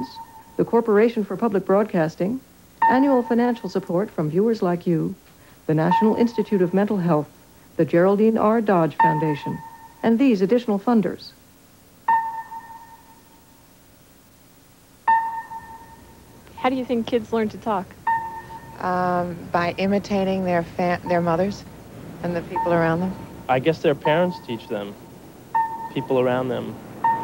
donations, the Corporation for Public Broadcasting, annual financial support from viewers like you, the National Institute of Mental Health, the Geraldine R. Dodge Foundation, and these additional funders. How do you think kids learn to talk? By imitating their mothers and the people around them. I guess their parents teach them, people around them.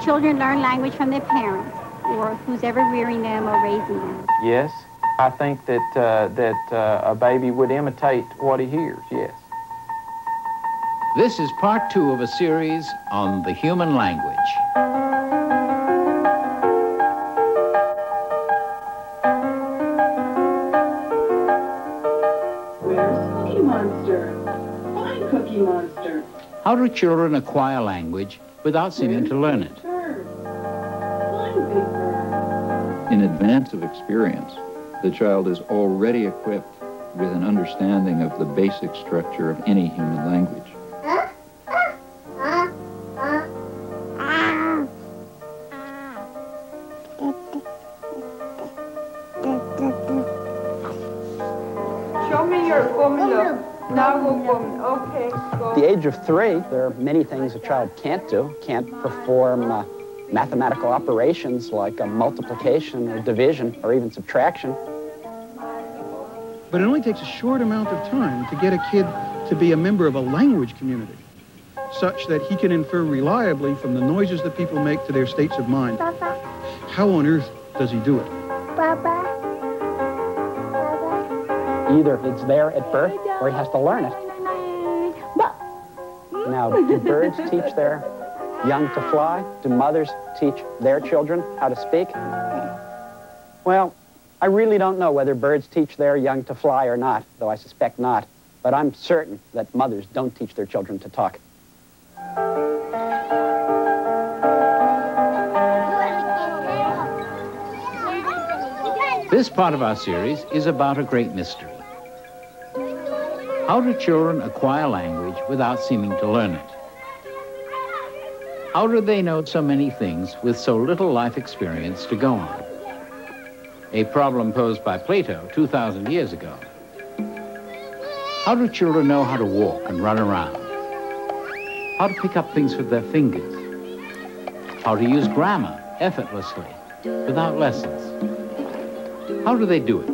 Children learn language from their parents, or who's ever rearing them or raising them. Yes, I think that a baby would imitate what he hears, yes. This is part 2 of a series on the human language. Where's Cookie Monster? Fine Cookie Monster. How do children acquire language without seeming to learn it? In advance of experience, the child is already equipped with an understanding of the basic structure of any human language. Show me your formula. Now okay, go. At the age of 3, there are many things a child can't do. Can't perform mathematical operations like multiplication or division or even subtraction. But it only takes a short amount of time to get a kid to be a member of a language community, such that he can infer reliably from the noises that people make to their states of mind. Papa. How on earth does he do it? Papa. Either it's there at birth or he has to learn it. Now, do birds teach their young to fly? Do mothers teach their children how to speak? Well, I really don't know whether birds teach their young to fly or not, though I suspect not. But I'm certain that mothers don't teach their children to talk. This part of our series is about a great mystery. How do children acquire language without seeming to learn it? How do they know so many things with so little life experience to go on? A problem posed by Plato 2,000 years ago. How do children know how to walk and run around? How to pick up things with their fingers? How to use grammar effortlessly, without lessons? How do they do it?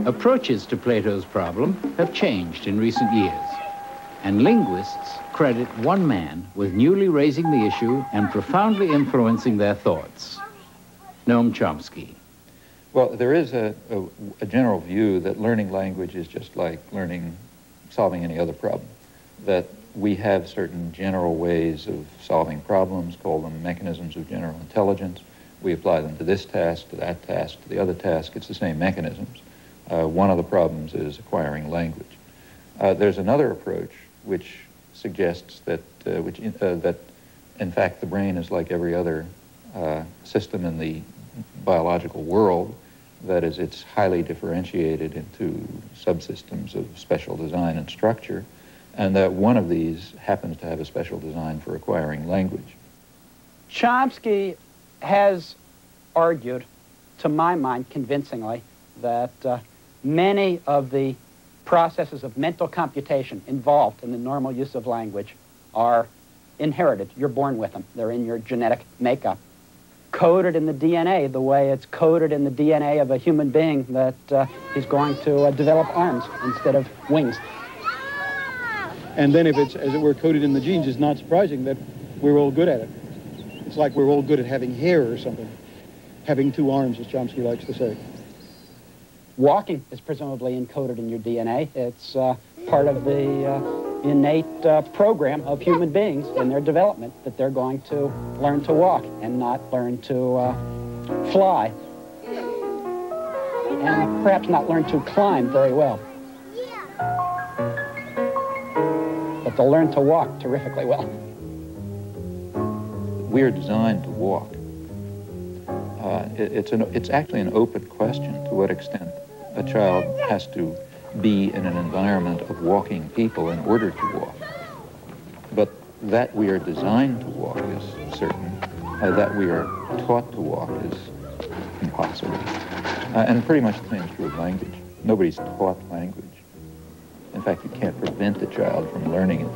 Approaches to Plato's problem have changed in recent years, and linguists credit one man with newly raising the issue and profoundly influencing their thoughts, Noam Chomsky. Well, there is a general view that learning language is just like solving any other problem, that we have certain general ways of solving problems, call them mechanisms of general intelligence. We apply them to this task, to that task, to the other task. It's the same mechanisms. One of the problems is acquiring language. There's another approach which suggests that, that in fact the brain is like every other system in the biological world. That is, it's highly differentiated into subsystems of special design and structure, and that one of these happens to have a special design for acquiring language. Chomsky has argued, to my mind convincingly, that many of the processes of mental computation involved in the normal use of language are inherited. You're born with them. They're in your genetic makeup. Coded in the DNA, the way it's coded in the DNA of a human being that he's going to develop arms instead of wings. And then if it's, as it were, coded in the genes, it's not surprising that we're all good at it. It's like we're all good at having hair or something. Having 2 arms, as Chomsky likes to say. Walking is presumably encoded in your DNA. It's part of the innate program of human beings in their development that they're going to learn to walk and not learn to fly. And perhaps not learn to climb very well. But they'll learn to walk terrifically well. We're designed to walk. It's actually an open question to what extent a child has to be in an environment of walking people in order to walk. But that we are designed to walk is certain. That we are taught to walk is impossible. And pretty much the same is true of language. Nobody's taught language. In fact, you can't prevent a child from learning it.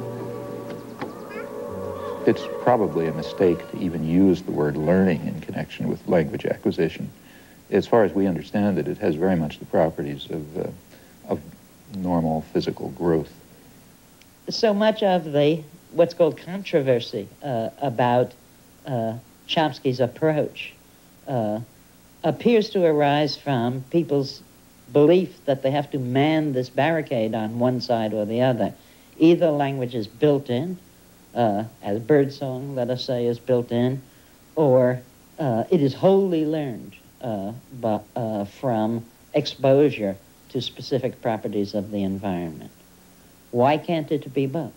It's probably a mistake to even use the word learning in connection with language acquisition. As far as we understand it, it has very much the properties of normal physical growth. So much of the what's called controversy about Chomsky's approach appears to arise from people's belief that they have to man this barricade on one side or the other. Either language is built in, as birdsong, let us say, is built in, or it is wholly learned from exposure to specific properties of the environment. Why can't it be both?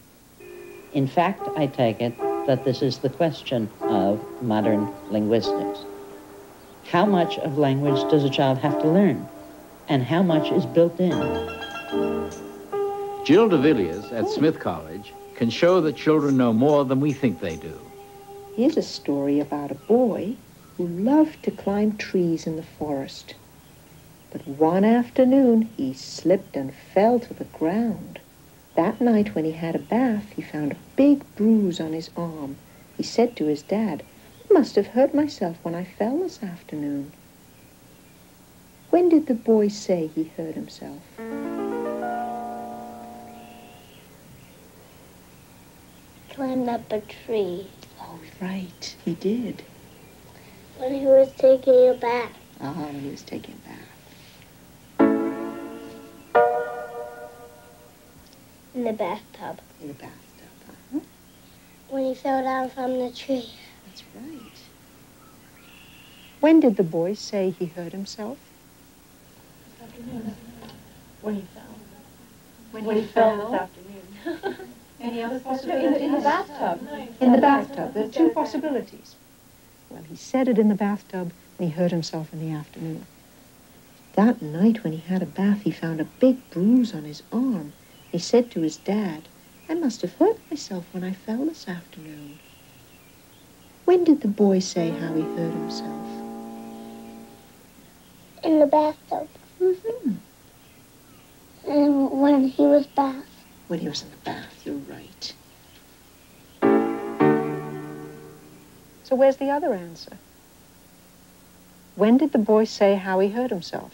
In fact, I take it that this is the question of modern linguistics. How much of language does a child have to learn? And how much is built in? Jill de Villiers at Smith College can show that children know more than we think they do. Here's a story about a boy who loved to climb trees in the forest. But one afternoon, he slipped and fell to the ground. That night, when he had a bath, he found a big bruise on his arm. He said to his dad, "I must have hurt myself when I fell this afternoon." When did the boy say he hurt himself? Climbed up a tree. Oh, right, he did. When he was taking a bath. When he was taking a bath. In the bathtub. In the bathtub, When he fell down from the tree. That's right. When did the boy say he hurt himself? When he fell. When he fell this afternoon. Any other possibilities? In the bathtub. In the bathtub. There are two possibilities. Well, he said it in the bathtub, and he hurt himself in the afternoon. That night, when he had a bath, he found a big bruise on his arm. He said to his dad, "I must have hurt myself when I fell this afternoon." When did the boy say how he hurt himself? In the bathtub. Mm-hmm. And when he was bath. When he was in the bath, you're right. So where's the other answer? When did the boy say how he hurt himself?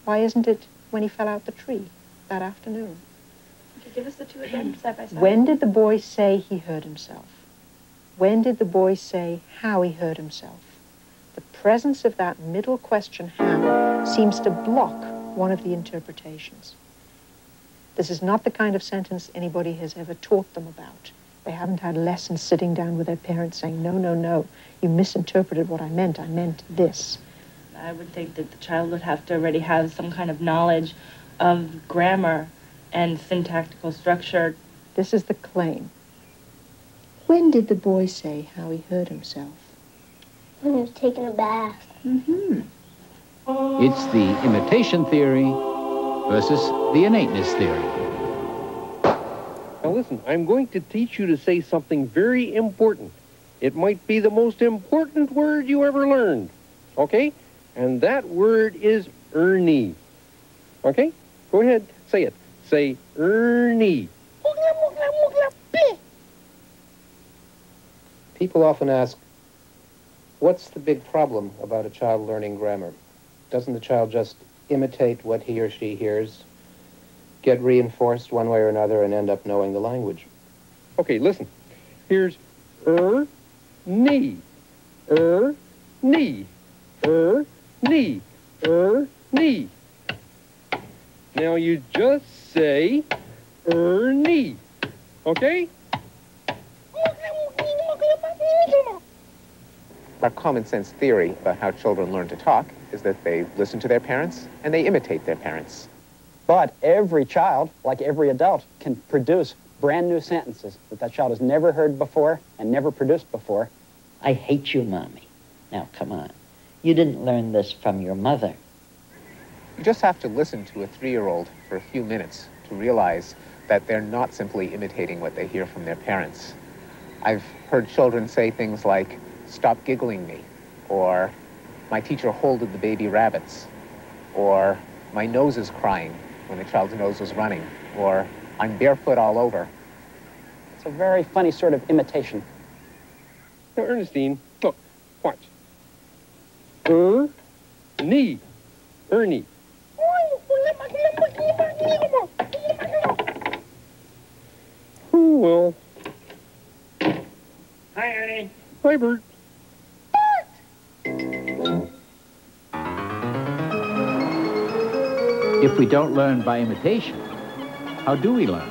Why isn't it when he fell out the tree that afternoon? Could you give us the two again, side by side? When did the boy say he hurt himself? When did the boy say how he hurt himself? The presence of that middle question, how, seems to block one of the interpretations. This is not the kind of sentence anybody has ever taught them about. They haven't had lessons sitting down with their parents saying, "No, no, no, you misinterpreted what I meant this." I would think that the child would have to already have some kind of knowledge of grammar and syntactical structure. This is the claim. When did the boy say how he hurt himself? When he was taking a bath. Mm-hmm. It's the imitation theory versus the innateness theory. Now listen, I'm going to teach you to say something very important. It might be the most important word you ever learned, okay? And that word is Ernie, okay? Go ahead, say it. Say Ernie. People often ask, what's the big problem about a child learning grammar? Doesn't the child just imitate what he or she hears, get reinforced one way or another, and end up knowing the language? Okay, listen. Here's knee, knee, knee, knee. Now you just say knee, okay? Our common sense theory about how children learn to talk is that they listen to their parents and they imitate their parents. But every child, like every adult, can produce brand new sentences that child has never heard before and never produced before. I hate you, Mommy. Now, come on. You didn't learn this from your mother. You just have to listen to a 3-year-old for a few minutes to realize that they're not simply imitating what they hear from their parents. I've heard children say things like, "Stop giggling me," or my teacher holded the baby rabbits, or my nose is crying when the child's nose was running, or I'm barefoot all over. It's a very funny sort of imitation. Now, Ernestine, look, watch. Knee. Ernie. Oh, well. Hi, Ernie. Hi, Bert. If we don't learn by imitation, how do we learn?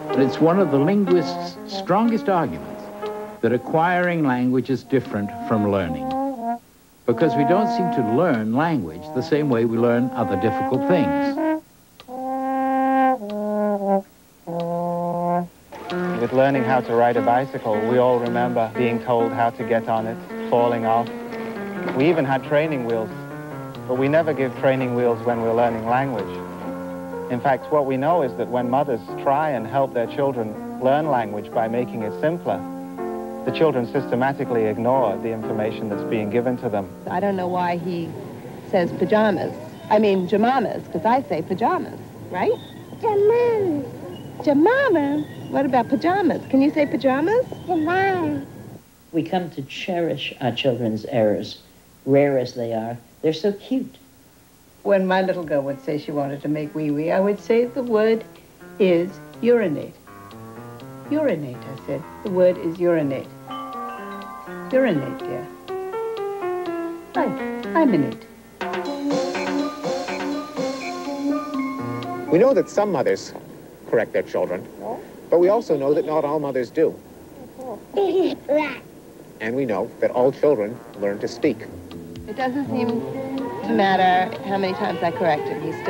But it's one of the linguist's strongest arguments that acquiring language is different from learning, because we don't seem to learn language the same way we learn other difficult things. With learning how to ride a bicycle, we all remember being told how to get on it, falling off. We even had training wheels, but we never give training wheels when we're learning language. In fact, what we know is that when mothers try and help their children learn language by making it simpler, the children systematically ignore the information that's being given to them. I don't know why he says pajamas. I mean jamamas, because I say pajamas, right? Jamamas. Jamamas? What about pajamas? Can you say pajamas? Pajamas. We come to cherish our children's errors, rare as they are. They're so cute. When my little girl would say she wanted to make wee-wee, I would say the word is urinate. Urinate, I said. The word is urinate. Urinate, dear. I'm in it. We know that some mothers correct their children, but we also know that not all mothers do. And we know that all children learn to speak. It doesn't seem to matter how many times I correct him. He's still